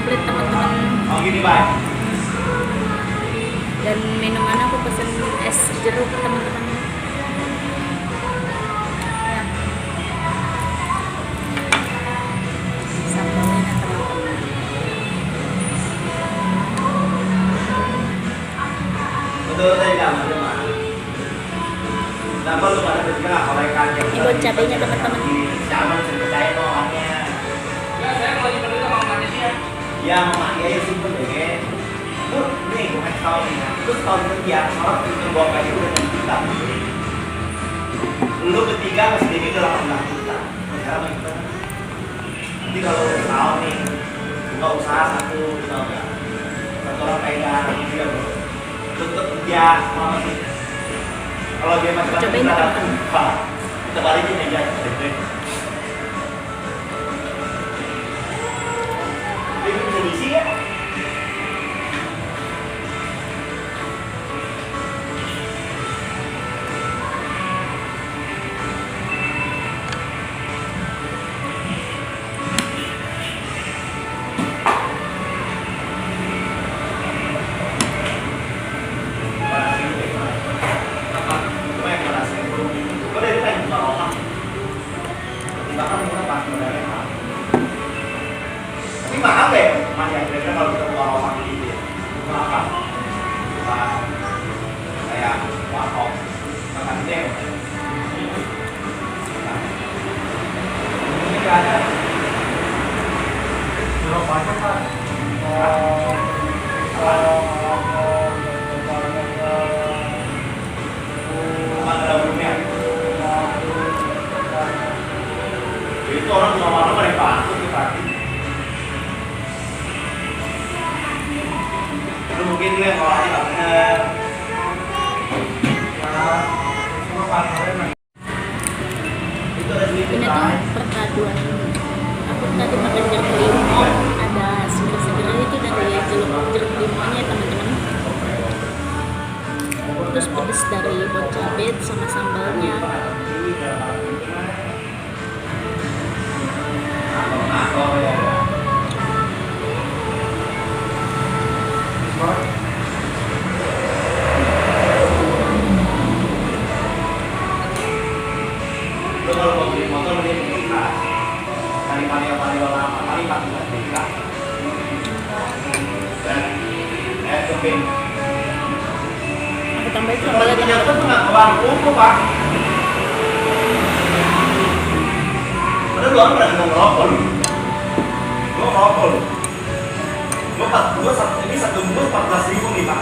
komplit teman-teman. Oh gini Pak. Dan minuman aku pesen es jeruk teman-teman. Ya. Sambalnya teman-teman. Betul tadi kamu teman. Kenapa lu pada bergerak oleh kaget? Ini buat cabenya teman-teman. Jangan percaya orangnya. Ya, saya kalau di Bandung sama manusia. Ya, mama ya simpel deh. Lu nih gue kasih tau nih. Lu tahun kerja, orang pintu bawa kayu udah 6 juta. Lu ketiga masih dikit udah 18 juta. Sekarang gitu. Nanti kalau udah tahun nih, buka usaha satu, tau nggak? Satu orang pegang, dia bro. Lu tetap kerja, sama sih. Kalau dia masih Cobain ada teman-teman. buka, kita balikin aja. Ini bisa diisi ya? Tapi mahal deh, Mas ya, kira-kira kalau kita buka warung gitu ya. Mahal. Kayak warung makan gede. Ini nggak ada. Berapa banyak Pak? Ada umumnya. Itu orang kemana-mana pada bantu sih pasti. Itu mungkin dia yang ngolahnya nggak bener. Nah, semua partnernya itu ada duit Ini tuh perpaduan. Aku tadi makan jeruk limau, ada seger-seger itu dari jeruk limonnya teman-teman. Terus pedes dari bon cabai sama sambalnya. Nah, ya. Lu kalau mau beli motor mending kita paling lama paling 14 juta. Dan shopping. Aku tambahin sambalnya Ternyata teman-teman. tuh nggak keluar kuku Pak. Padahal lu orang pernah ngerokok lu. Gua ngerokok lu. Ini satu bungkus 14.000 nih Pak.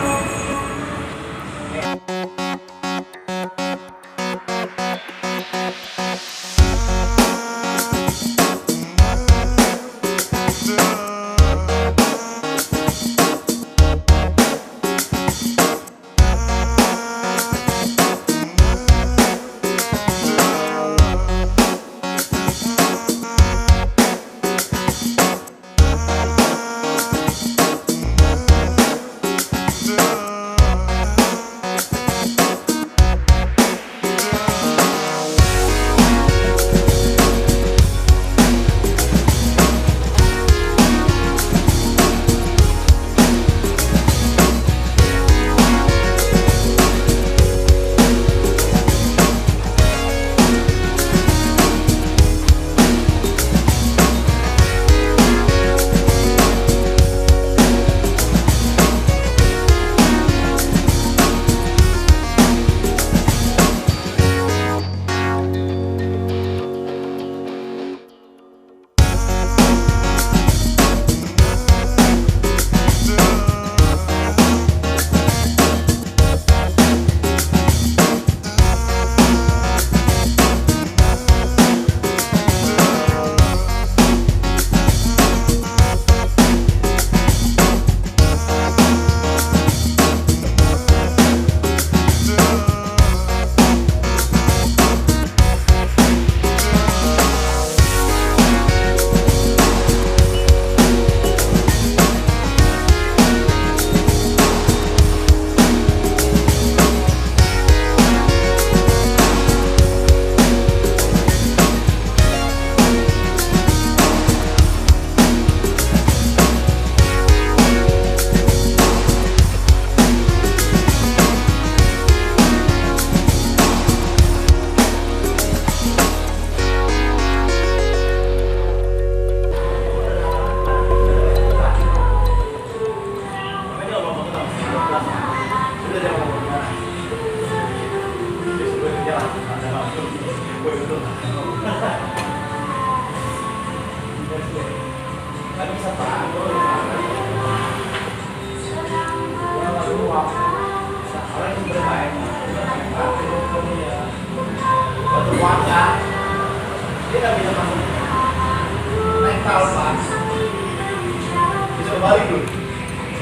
balik tuh.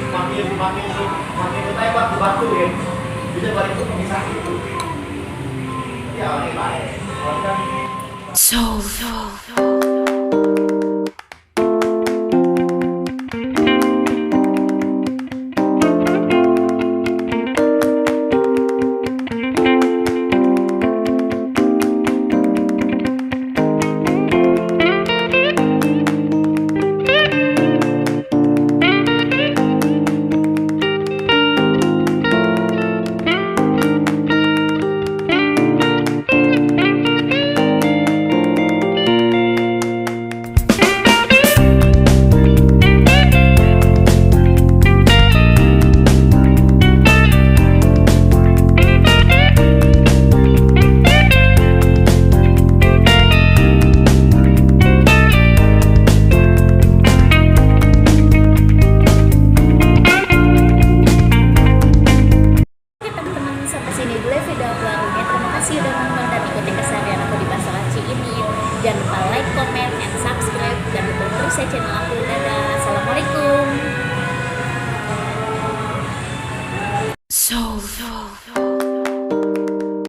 Makin ketembak ke batu ya. Bisa balik tuh makin sakit tuh. Ya ini baik. Kalau kan teman-teman, sampai sini dulu ya video aku hari ini. Terima kasih udah nonton dan ikuti keseharian aku di Pasar Aci ini. Jangan lupa like, comment, and subscribe, dan dukung terus ya channel aku. Dadah, assalamualaikum.